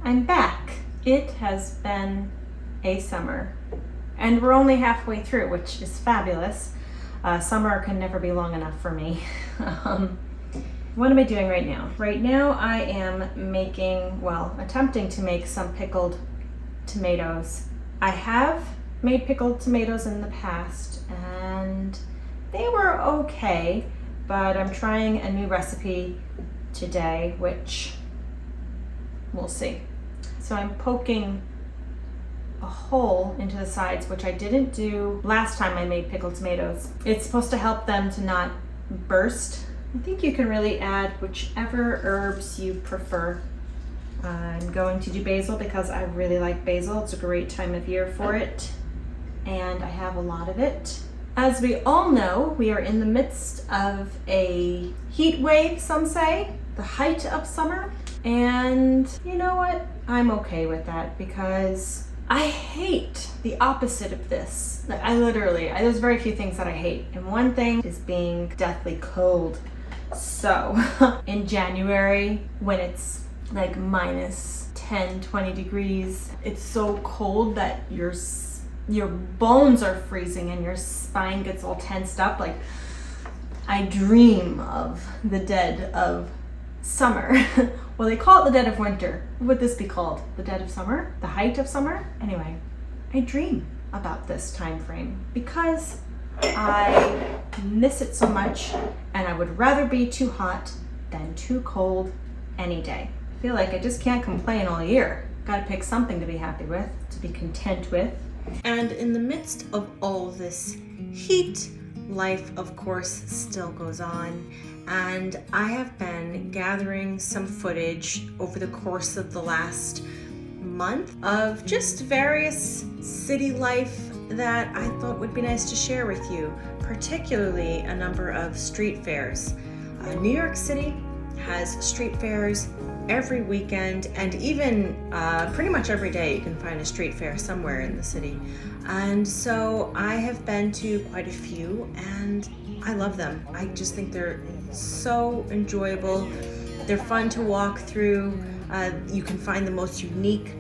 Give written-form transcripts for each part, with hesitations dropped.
I'm back. It has been a summer, and we're only halfway through, which is fabulous. Summer can never be long enough for me. What am I doing right now? Right now I am attempting to make some pickled tomatoes. I have made pickled tomatoes in the past and they were okay, but I'm trying a new recipe today, which we'll see. So I'm poking a hole into the sides, which I didn't do last time I made pickled tomatoes. It's supposed to help them to not burst. I think you can really add whichever herbs you prefer. I'm going to do basil because I really like basil. It's a great time of year for it, and I have a lot of it. As we all know, we are in the midst of a heat wave, some say, the height of summer. And you know what? I'm okay with that because I hate the opposite of this. There's very few things that I hate. And one thing is being deathly cold. So in January, when it's like minus 10, 20 degrees, it's so cold that your bones are freezing and your spine gets all tensed up. Like, I dream of the dead of summer. Well, they call it the dead of winter. What would this be called? The dead of summer? The height of summer? Anyway, I dream about this time frame because I miss it so much, and I would rather be too hot than too cold any day. I feel like I just can't complain all year. Gotta pick something to be happy with, to be content with. And in the midst of all this heat, life, of course, still goes on. And I have been gathering some footage over the course of the last month of just various city life that I thought would be nice to share with you, particularly a number of street fairs. New York City has street fairs every weekend, and even pretty much every day you can find a street fair somewhere in the city. And so I have been to quite a few, and I love them. I just think they're so enjoyable. They're fun to walk through. You can find the most unique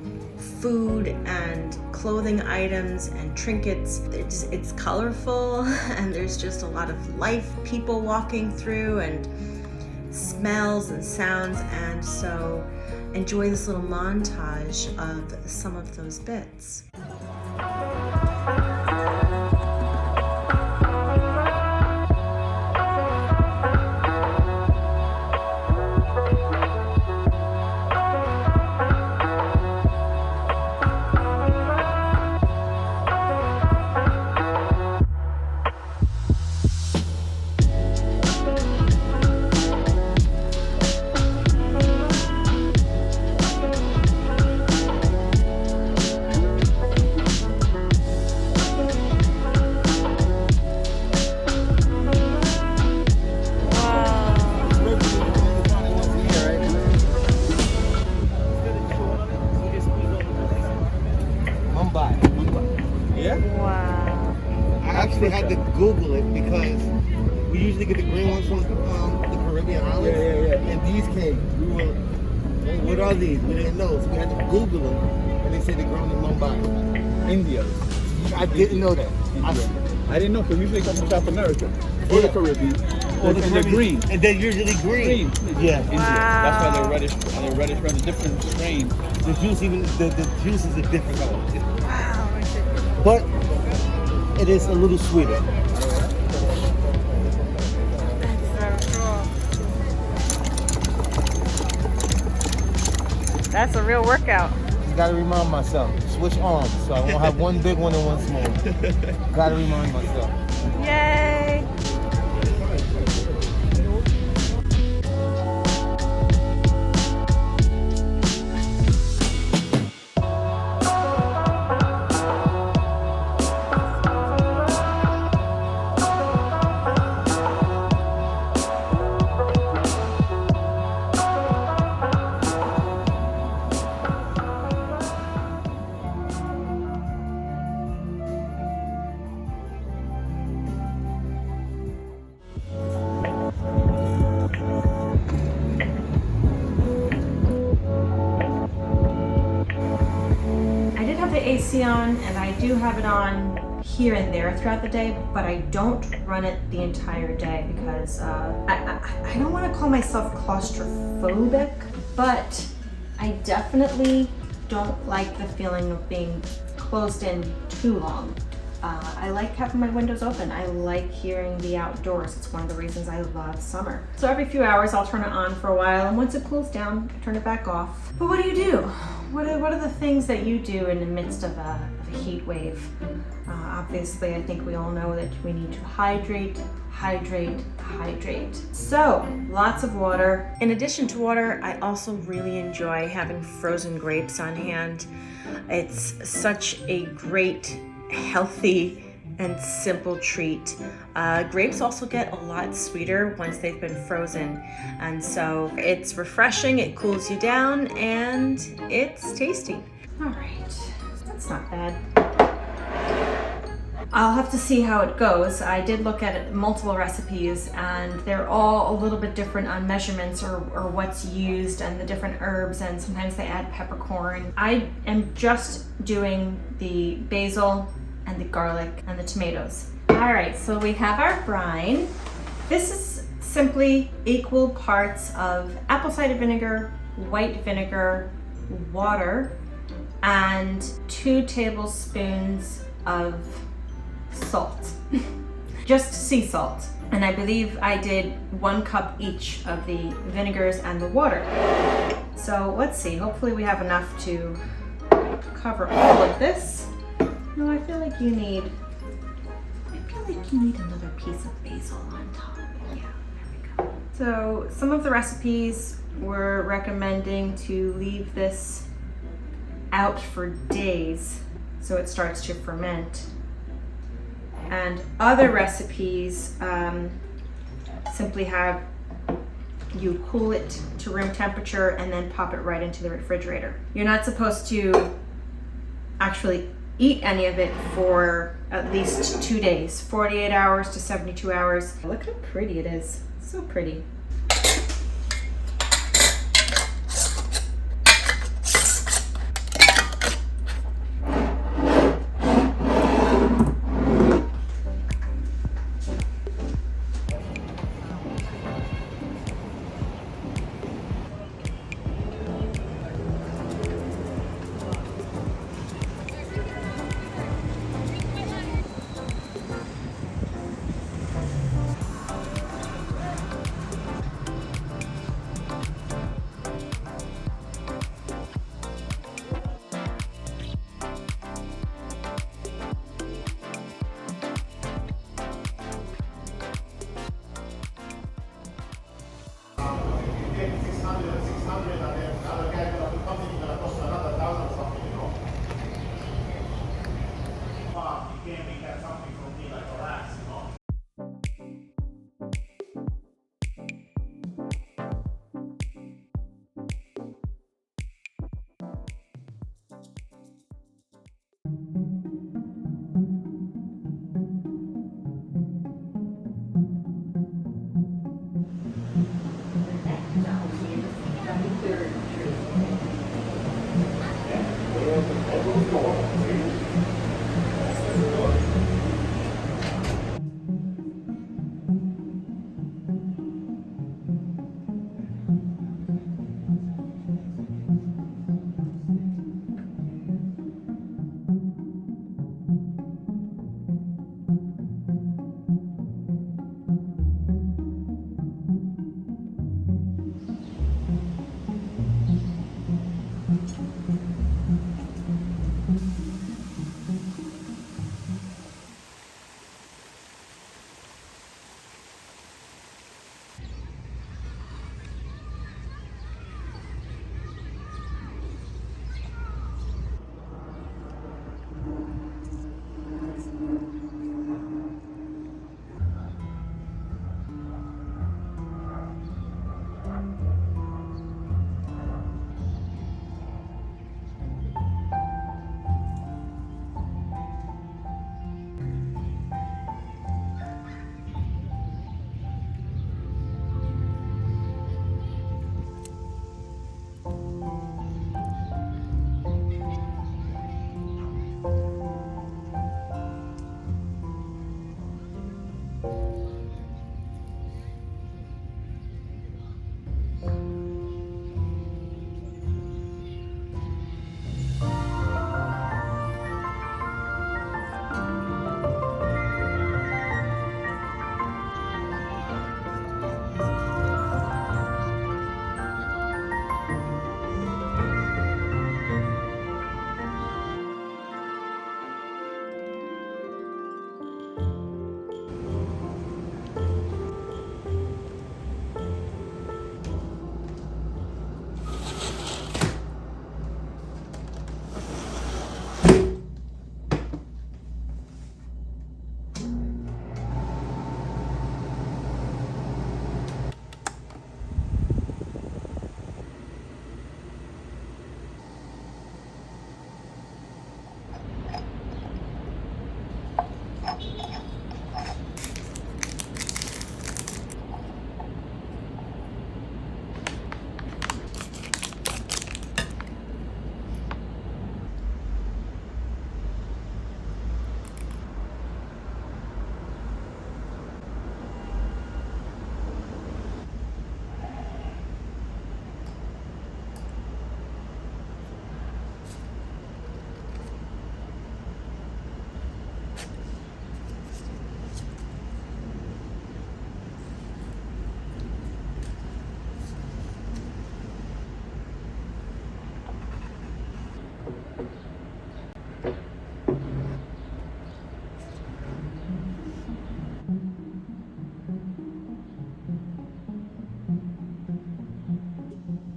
food and clothing items and trinkets. It's colorful, and there's just a lot of life, people walking through, and smells and sounds, and so enjoy this little montage of some of those bits. I had to Google it because we usually get the green ones from the Caribbean islands. Yeah. And these came. We were, what are these? We didn't know, so we had to Google them. And they said they're grown in Mumbai, India. I didn't know that. I didn't know, because usually they come from South America or the Caribbean. And they're green. And they're usually green. Yeah. India. That's why they're reddish. And they're reddish from the different strains. The juice, even the juice is a different color. Wow. But it is a little sweeter. That's a real workout. Just gotta remind myself. Switch arms, so I won't have one big one and one small one. Gotta remind myself. Yay! AC on, and I do have it on here and there throughout the day, but I don't run it the entire day because I don't want to call myself claustrophobic, but I definitely don't like the feeling of being closed in too long. I like having my windows open. I like hearing the outdoors. It's one of the reasons I love summer. So every few hours I'll turn it on for a while, and once it cools down, I turn it back off. But what do you do? What are the things that you do in the midst of a heat wave? Obviously, I think we all know that we need to hydrate, hydrate, hydrate. So, lots of water. In addition to water, I also really enjoy having frozen grapes on hand. It's such a great, healthy, and simple treat. Grapes also get a lot sweeter once they've been frozen, and so it's refreshing, it cools you down, and it's tasty. All right, that's not bad. I'll have to see how it goes. I did look at multiple recipes, and they're all a little bit different on measurements or what's used and the different herbs, and sometimes they add peppercorn. I am just doing the basil and the garlic and the tomatoes. All right, so we have our brine. This is simply equal parts of apple cider vinegar, white vinegar, water, and 2 tablespoons of salt. Just sea salt. And I believe I did 1 cup each of the vinegars and the water. So let's see, hopefully we have enough to cover all of this. No, I feel like you need another piece of basil on top. Yeah, there we go. So some of the recipes were recommending to leave this out for days so it starts to ferment. And other recipes simply have you cool it to room temperature and then pop it right into the refrigerator. You're not supposed to actually eat any of it for at least 2 days, 48 hours to 72 hours. Look how pretty it is. So pretty.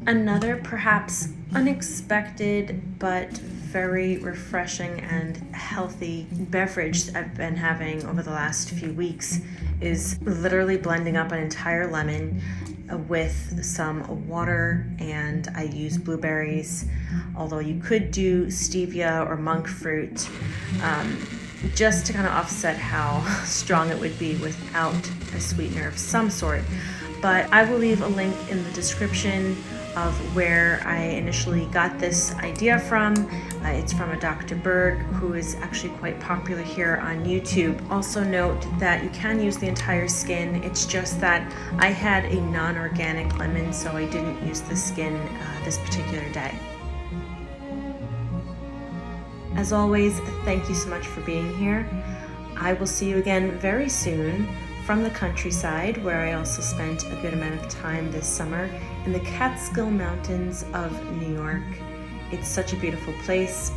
Another perhaps unexpected but very refreshing and healthy beverage I've been having over the last few weeks is literally blending up an entire lemon with some water, and I use blueberries, although you could do stevia or monk fruit, just to kind of offset how strong it would be without a sweetener of some sort. But I will leave a link in the description of where I initially got this idea from. It's from a Dr. Berg, who is actually quite popular here on YouTube. Also note that you can use the entire skin. It's just that I had a non-organic lemon, so I didn't use the skin this particular day. As always, thank you so much for being here. I will see you again very soon from the countryside, where I also spent a good amount of time this summer in the Catskill Mountains of New York. It's such a beautiful place,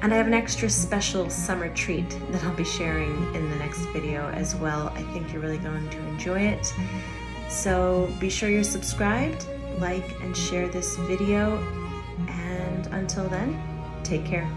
and I have an extra special summer treat that I'll be sharing in the next video as well. I think you're really going to enjoy it. So be sure you're subscribed, like and share this video, and until then, take care.